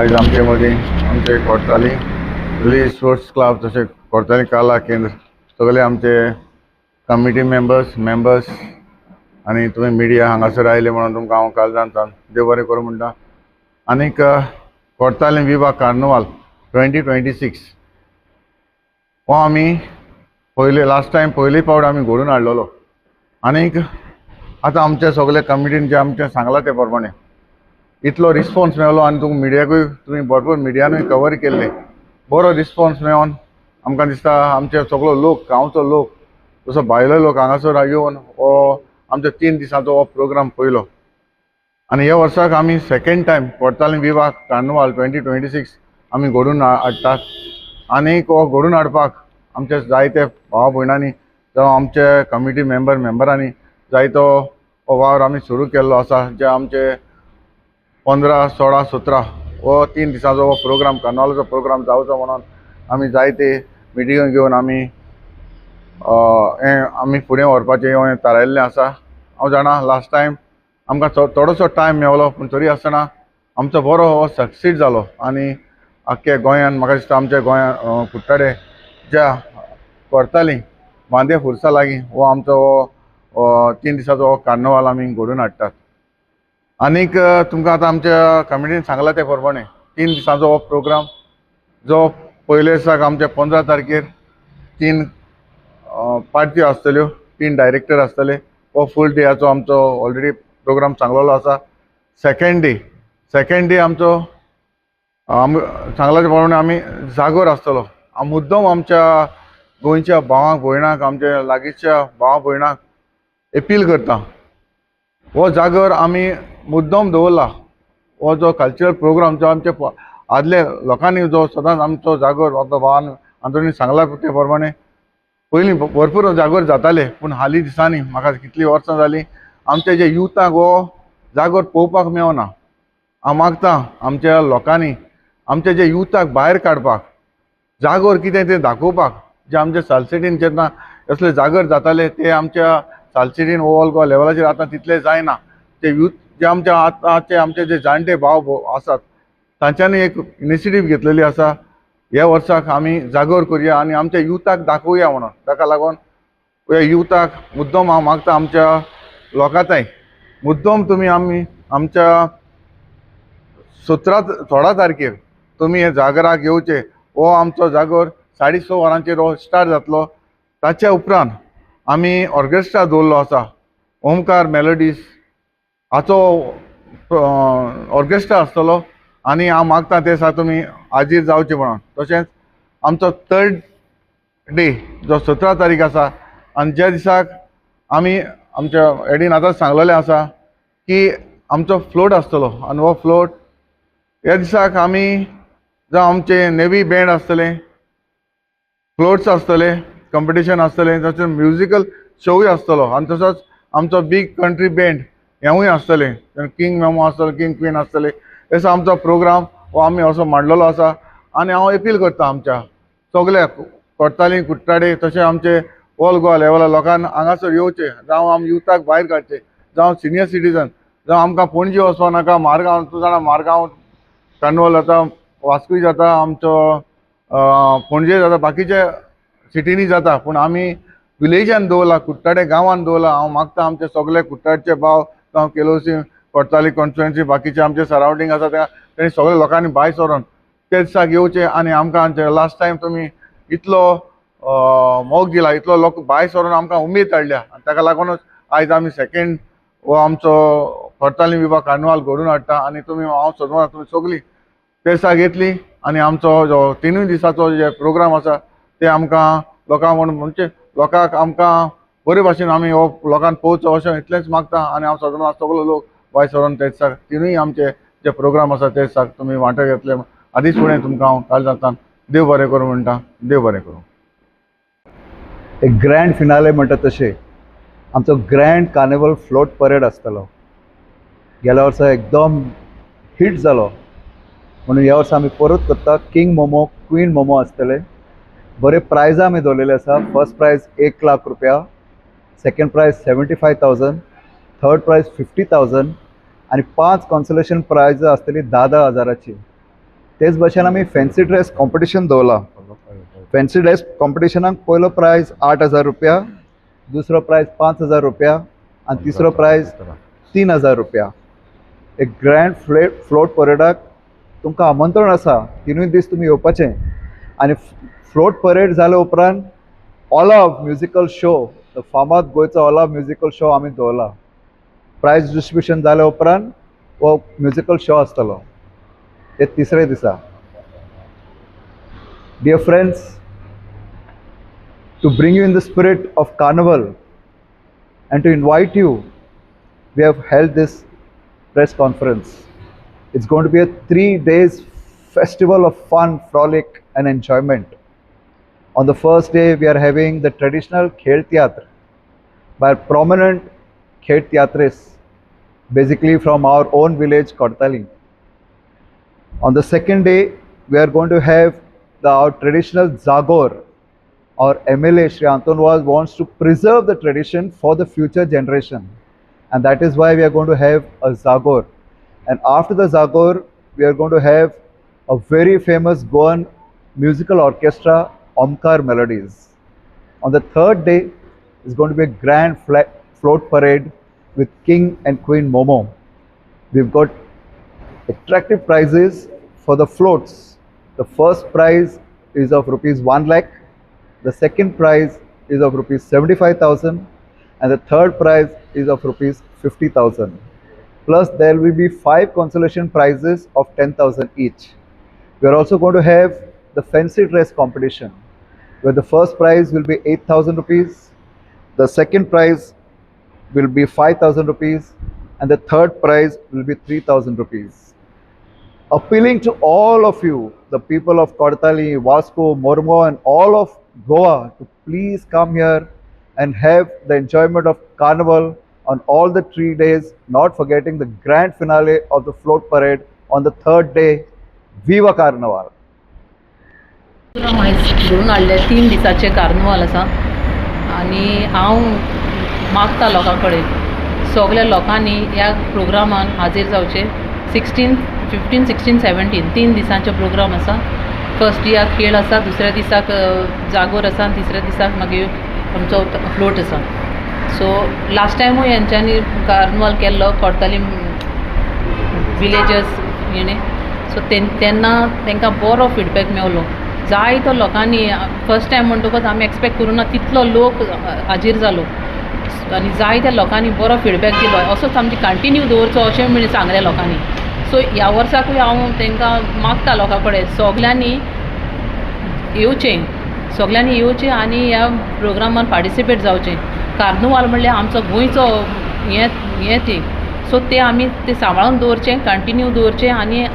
आज आमचे मदीं आमचे कोर्ताली सगळी स्पोर्ट्स क्लब तशें कोर्ताली कला केंद्र सगळे आमचे कमिटी मेंबर्स आनी तुमी मिडिया हांगासर आयले म्हणून तुमकां हांव काल जाणता देव बरें करूं म्हणटा। आनीक कोर्ताली विवाह कार्निवाल 2026 हो आमी पयले लास्ट टायम पयली फावट आमी घडोवन हाडलेलो। आनीक आतां आमचे सगळे कमिटीन जे आमचे सांगलां ते प्रमाणे इतलो रिस्पॉन्स मेळ्ळो आनी तुमकां मिडियाकूय तुमी भरपूर मिडियानूय कवर केल्ले बरो रिस्पॉन्स मेळोन आमकां दिसता आमचे सगळो लोक गांवचो लोक तसो भायलो लोक हांगासर येवन हो आमचो 3 दिसांचो हो प्रोग्राम पयलो। आनी ह्या वर्साक आमी सेकंड टायम कोर्ताली विवाह कार्निवाल 2026 आमी घडोवन हाडटात। आनीक हो घडोवन हाडपाक आमचे जायते भाव भयणांनी जावं आमचे कमिटी मेंबरांनी जायतो हो वावर आमी सुरू केल्लो आसा। जे आमचे 15, 16, 17 हो 3 दिसांचो हो प्रोग्राम कार्निवालाचो प्रोग्राम जावचो म्हणून आमी जायते मिटींग घेवन आमी फुडें व्हरपाचें हें थारायिल्लें आसा। हांव जाणा लास्ट टायम आमकां थोडोसो टायम मेळ्ळो पूण तरी आसतना आमचो बरो हो सक्सीड जालो। आनी आख्खे गोंयांत म्हाका दिसता आमच्या गोंयांत कुट्टाडे ज्या कोर्ताली बांदे फुर्सा लागीं हो आमचो हो 3 दिसांचो हो कार्निवाल आमी घडोवन हाडटात। आनीक तुमकां आतां आमच्या कमिटीन सांगलां ते प्रमाणे 3 दिसांचो हो प्रोग्राम जो पयले दिसाक आमचे 15 तारखेर 3 पार्ट्यो आसतल्यो, 3 डायरेक्टर आसतले। हो फूल डेयाचो आमचो ऑलरेडी प्रोग्राम सांगलेलो आसा। सेकंड डे आमचो सांगला ते प्रमाणे आमी जागोर आसतलो। हांव मुद्दम आमच्या गोंयच्या भावांक भयणांक आमच्या लागींच्या भावा भयणांक अपील करता हो जागर आमी मुद्दम दवरला। हो जो कल्चरल प्रोग्राम जो आमचे आदले लोकांनी जो सदांच आमचो जागोर भावान आंतोनी सांगला ते प्रमाणे पयलीं भरपूर जागोर जाताले पूण हालीं दिसांनी म्हाका कितलीं वर्सां जालीं आमचे जे युथाक हो जागोर पळोवपाक मेळना। हांव मागतां आमच्या लोकांनी आमचे जे युथाक भायर काडपाक जागोर कितें तें दाखोवपाक जे आमच्या सालसेटीन जेन्ना असले जागर जाताले ते आमच्या सालसेटीन ऑल गोवा लेवलाचेर आतां तितले जायना। ते यूथ जे आमच्या आतांचे आमचे जे जाणटे भाव आसात तांच्यांनी एक इनिशिएटीव घेतलेली आसा ह्या वर्साक आमी जागोर करया आनी आमच्या युथाक दाखोवया म्हणून। ताका लागून ह्या युथाक मुद्दम हांव मागता आमच्या लोकांताय मुद्दम तुमी आमी आमच्या 16 तारखेर तुमी हे जागराक येवचे। हो आमचो जागोर 6:30 वरांचेर हो स्टार्ट जातलो। ताच्या उपरांत आमी ऑर्केस्ट्रा दवरलो आसा ओमकार मेलोडीज हाचो ऑर्केस्ट्रा आसतलो आनी हांव मागतां ते दिसा तुमी हाजीर जावचे म्हणून। तशेंच आमचो 3rd डे जो 17 तारीख आसा आनी ज्या दिसाक आमी आमच्या एडीन आतांच सांगलेलें आसा की आमचो फ्लोट आसतलो आनी हो फ्लोट ह्या दिसाक आमी जावं आमचे नेवी बँड आसतले, फ्लोट्स आसतले, कॉम्पिटिशन आसतलें, तशेंच म्युजिकल शोय आसतलो आनी तसोच आमचो बिग कंट्री बँड हेंवूय आसतलें। किंग मेमो आसतलो, किंग क्वीन आसतले। असो आमचो प्रोग्राम हो आमी असो मांडलेलो आसा। आनी हांव अपील करता आमच्या सगळ्या कोर्ताली कुट्टाडे तशें आमचे ऑल गोवा लेवला लोकांक हांगासर येवचे जावं आमी युथाक भायर काडचे जावं सिनियर सिटीजन जावं आमकां पणजे वचपाक नाका। मारगांव तूं जाणा मारगांव कार्निवाल जाता, वास्कोय जाता, आमचो पणजे जाता, बाकीचे सिटीनी जाता पूण आमी विलेजान दवरला, कुट्टाडे गांवान दवरला। हांव मागता आमचे सगळे कुट्टाडचे भाव जावं केलोसी कोर्ताली कॉन्स्टिट्युएन्सी बाकीचे आमचे सरावंडींग आसा तेणी सगळे लोकांनी भायर सरोन ते दिसाक येवचे आनी आमकां लास्ट टायम तुमी इतलो मोग दिला, इतलो लोक भायर सरोन आमकां उमेद हाडल्या आनी ताका लागूनच आयज आमी सेकंड हो आमचो कोर्ताली विवाह कार्निवाल घडोवन हाडटा। आनी तुमी हांव सोदता तुमी सगळीं ते दिसाक येतली आनी आमचो जो 3 दिसाचो जे प्रोग्राम आसा ते आमकां लोकांक म्हणजे लोकांक आमकां बरे भाशेन आमी हो लोकांक पोवचो अशें इतलेंच मागता। आनी हांव सदांच सगळो लोक भायर सरोन ते दिसाक 3 आमचे जे प्रोग्राम आसा ते दिसाक तुमी वांटो घेतले आदींच फुडें तुमकां हांव काल जाता देव बरें करूं म्हणटा। देव बरें करूं। एक ग्रँड फिनाले म्हणटा तशें आमचो ग्रँड कार्निवल फ्लोट परेड आसतलो। गेल्या वर्सा एकदम हिट जालो म्हणून ह्या वर्सा आमी परत करता। किंग मोमो, क्वीन मोमो आसतले। बरे प्रायजां आमी दवरलेले आसा। फर्स्ट प्रायज 1 लाख रुपया, सेकंड प्रायज 75,000, थर्ड प्रायज 50,000 आणि 5 कॉन्सोलेशन प्रायज आसतली 10,000ची। तेच भशेन आमी फॅन्सी ड्रेस कॉम्पिटिशन दवरला. फॅन्सी ड्रेस कॉम्पिटिशनाक पयलो प्रायज 8,000 रुपया, दुसरो प्रायज 5,000 रुपया आनी तिसरो प्रायज 3,000 रुपया. एक ग्रँड फ्लोट परेडाक तुमकां आमंत्रण आसा. 3 दीस तुमी येवपाचें आनी फ्लोट परेड जाले उपरांत ऑला म्युजिकल शो, फामाद गोंयचो ऑला म्युजिकल शो आमी दवरला. प्रायज डिस्ट्रिब्युशन जाले उपरांत हो म्युजिकल शो आसतलो. हे तिसरे दिसा. Dear friends, to bring you in the spirit of carnival and to invite you, we have held this press conference. It's going to be a 3 days festival of fun, frolic and enjoyment. On the first day, we are having the traditional Khel Theatre by prominent Khel Theatrists, basically from our own village, Kortali. On the second day, we are going to have our traditional Zagor. Our MLA Shri Antonwas wants to preserve the tradition for the future generation, and that is why we are going to have a Zagor. And after the Zagor, we are going to have a very famous Goan musical orchestra, Omkar Melodies. On the third day is going to be a grand float parade with King and Queen Momo. We've got attractive prizes for the floats. The first prize is of rupees 1 lakh, the second prize is of rupees 75,000 and the third prize is of rupees 50,000. Plus there will be 5 consolation prizes of 10,000 each. We are also going to have the fancy dress competition where the first prize will be 8,000 rupees, the second prize will be 5,000 rupees and the third prize will be 3,000 rupees. Appealing to all of you, the people of Kortali, Vasco, Mormo and all of Goa to please come here and have the enjoyment of carnival on all the 3 days, not forgetting the grand finale of the float parade on the third day. Viva Carnival! घडून हाडले 3 दिसाचे carnival आसा आनी हांव मागता लोकां कडेन सगल्या लोकांनी ह्या प्रोग्रामान हाजीर जावचे. 15, 16, 17 3 दिसांचे प्रोग्राम आसा. फर्स्ट दियाक खेळ आसा, दुसऱ्या दिसाक जागोर आसा आनी तिसऱ्या दिसाक मागीर आमचो फ्लोट आसा. सो लास्ट टायमूय हेंच्यांनी कार्निवाल केल्लो कोर्ताली विलेजस येणे. सो तेन्ना तांकां बरो फिडबॅक मेवलो. जायतो लोकांनी फर्स्ट टायम म्हणटकच आमी एक्सपेक्ट करूना तितलो लोक हाजीर जालो आनी जायत्या लोकांनी बरो फिडबॅक दिलो. असोच आमची कंटिन्यू दवरचो अशें म्हण सांगलें लोकांनी. सो ह्या वर्साकूय हांव तांकां मागता लोकां कडेन सगल्यांनी येवचें आनी ह्या प्रोग्रामान पार्टिसिपेट जावचें. कार्निवाल म्हणल्यार आमचो गोंयचो हें ती. सो ते आमी ते सांबाळून दवरचें, कंटिन्यू दवरचें आनी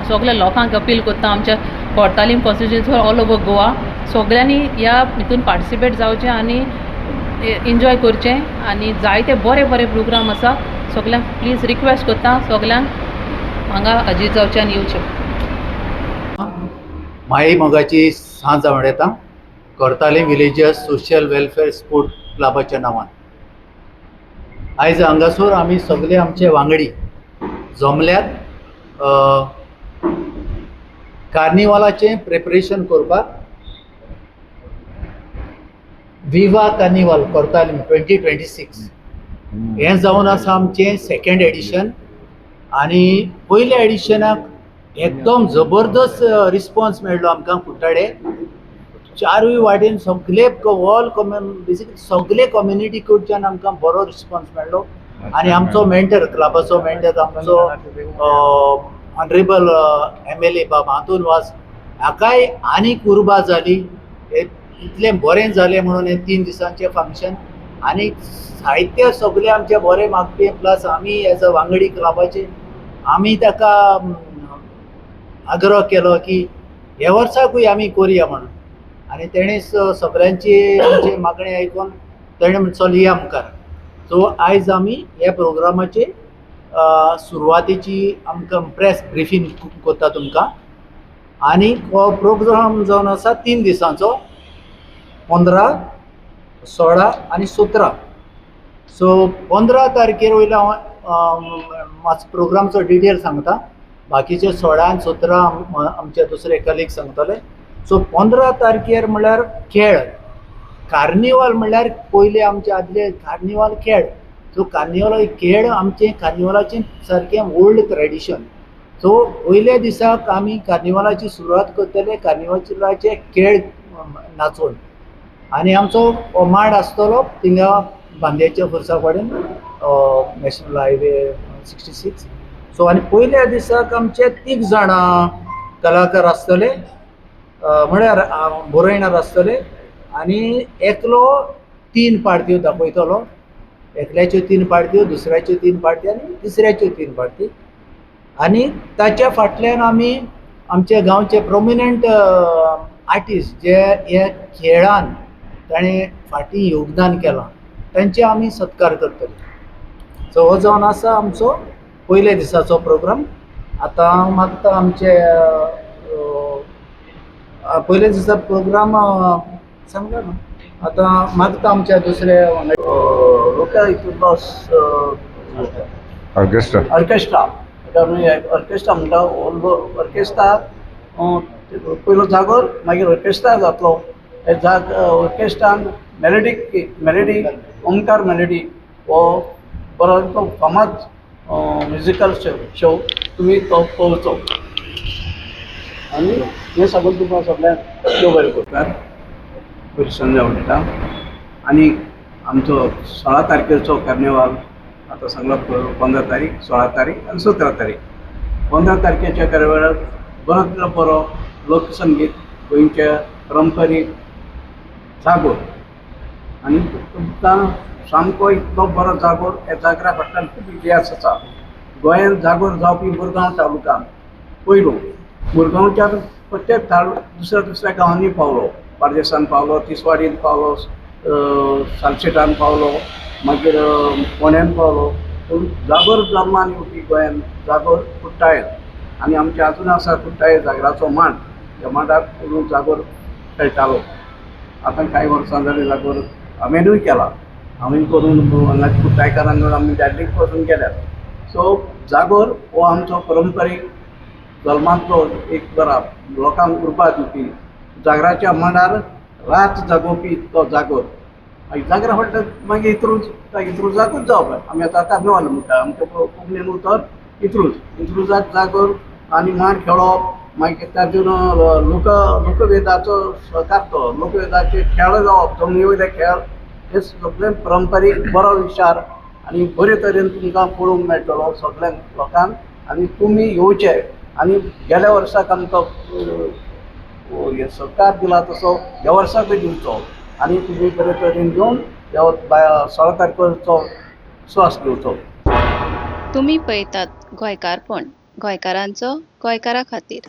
सगल्या लोकांक अपील करता आमच्या Cortalim constituency all over Goa सगल्यांनी ह्या हितून पार्टिसिपेट जावचें आनी एन्जॉय करचें. आनी जायते बरे बरे प्रोग्राम आसा. सगल्यांक प्लीज रिक्वेस्ट करता सगल्यांक हांगा हाजीर जावचें आनी येवचें. माई मोगाची सांज हांव येता कोर्तालीम विलेजस सोशियल वेलफेअर स्पोर्ट क्लबाच्या नांवान. आयज हांगासर आमी सगळे आमचे वांगडी जमल्यात कार्निवालाचें प्रिपरेशन करपाक. विवा कार्निवाल कोर्तालीम 2026 हें जावन आसा आमचें 2nd एडिशन. आनी पयल्या एडिशनाक एकदम जबरदस्त रिस्पॉन्स मेळ्ळो आमकां कुट्टाडे. 4य वाटेन सगळे बेसिकली सगळे कम्युनिटी कडच्यान आमकां बरो रिस्पॉन्स मेळ्ळो. आनी आमचो मेंटर क्लबाचो मेंटर आमचो ऑनरेबल MLA बाबा आंतोनवास हाकाय आनीक उर्बा जाली. इतलें बरें जालें म्हणून हें 3 दिसांचें फंक्शन. आनी साहित्य सगळे आमचे बरे मागपी प्लस आमी एज अ वांगडी क्लबाचे आमी ताका आग्रह केलो की हे वर्साकूय आमी करुया म्हणून. आनी तेणें सगळ्यांची आमची मागणी आयकून तेणें म्हणचो लिया मुखार. सो आयज आमी ह्या प्रोग्रामाचे सुरवातेची आमकां प्रेस ब्रिफींग करता तुमकां. आनी हो प्रोग्राम जावन आसा 3 दिसांचो 15, 16 आनी 17. सो 15 तारखेर वयल्यान हांव प्रोग्रामचो डिटेल सांगता. बाकीचे 16 आनी 17 आमचे दुसरे कलीग सांगतले. सो 15 तारखेर म्हणल्यार खेळ, कार्निवाल म्हणल्यार पयले आमचे आदले कार्निवाल खेळ. सो कार्निवाल खेळ आमचे कार्निवालाचें सारकें ओल्ड ट्रेडिशन. सो पयल्या दिसाक आमी कार्निवालाची सुरवात करतले कार्निवालाचे खेळ नाचोवन, आनी आमचो मांड आसतलो थिंगा बांद्याच्या फुरसाकवाडीन नॅशनल हायवे 66. सो आनी पयल्या दिसाक आमचे 3 जाणां कलाकार आसतले, म्हळ्यार बरयणार आसतले, आनी एकलो 3 पार्ट्यो दाखयतलो. एकल्याच्यो 3 पार्ट्यो, दुसऱ्याच्यो 3 पार्ट्यो आनी तिसऱ्याच्यो 3 पार्टी. आनी ताच्या फाटल्यान आमी आमच्या गांवचे प्रोमिनंट आर्टिस्ट जे ह्या खेळान ताणें फाटीं योगदान केलां तांचे आमी सत्कार करतले. सो हो जावन आसा आमचो पयल्या दिसाचो प्रोग्राम. आतां हांव मागता आमचे पयल्या दिसा प्रोग्राम सांगलो न्हू, आतां मागता आमच्या दुसऱ्या लोकल हितूंतलो ऑर्केस्ट्रा ऑर्केस्ट्रा ऑर्केस्ट्रा म्हणटा ऑर्केस्ट्रा पयलो जागोर मागीर ऑर्केस्ट्रा जातलो. हे ऑर्केस्ट्रान मेलोडी ओमकार मेलोडी हो बरो फामाद म्युजिकल शो तुमी तो पळोवचो. आनी हें सांगून तुमकां सगळ्यांक देव बरें करता. बरी संजय उलयता. आनी आमचो 16 तारखेचो कार्निवाल आतां सांगलो 15 तारीख, 16 तारीख आनी 17 तारीख. 15 तारखेच्या कार्निवालाक बरोतलो बरो लोकसंगीत, गोंयचे पारंपारीक जागोर. आनी तुमकां सामको इतलो बरो जागोर, ह्या जागरा फाटल्यान खूब इतिहास आसा. गोंयांत जागोर जावपी मुरगांव तालुकांत पयलो मुरगांवच्या प्रत्येक दुसऱ्या गांवांनी पावलो. बार्देसान पावलो, तिसवाडीन पावलो, सालसेटान पावलो, मागीर फोंड्यान पावलो. पूण जागोर जल्मान येवपी गोंयांत जागोर कुट्टाळे, आनी आमचे अजून आसा कुट्टाळे जागराचो मांड. ह्या मांडाक जागोर खेळटालो. आतां कांय वर्सां जालीं जागोर हांवेनूय केला. हांवेन करून हांगा कुट्टाळेकारांक आमी धाडलीक पासून केल्यात. सो जागोर हो आमचो पारंपारीक जल्मांतलो एक बरा लोकांक उर्बा दिवपी, जागराच्या मांडार रात जागोवपी तो जागोर. जागरा फाटल्यान मागीर इत्रुजाकूच जावप. आमी आतां कार्निवाल म्हणटा, आमच्या कोंकणीन उतर इत्रुजाक जागोर आनी मांड खेळप. मागीर तातूंत लोकवेदाचो करतो, लोकवेदाचे खेळ जावप, जमनी वयले खेळ, हे सगळे पारंपारीक बरो विचार आनी बरे तरेन तुमकां पळोवंक मेळटलो सगळ्या लोकांक. आनी तुमी येवचे. आनी गेल्या वर्साक आमकां सरकार दिला तसो ह्या वर्साकूय दिवचो. आनी तुमी बरे तरेन घेवन 16 तारखेचो स्वास घेवचो. तुम्ही पळयतात गोंयकारपण, गोंयकारांचो गोंयकारा खातीर.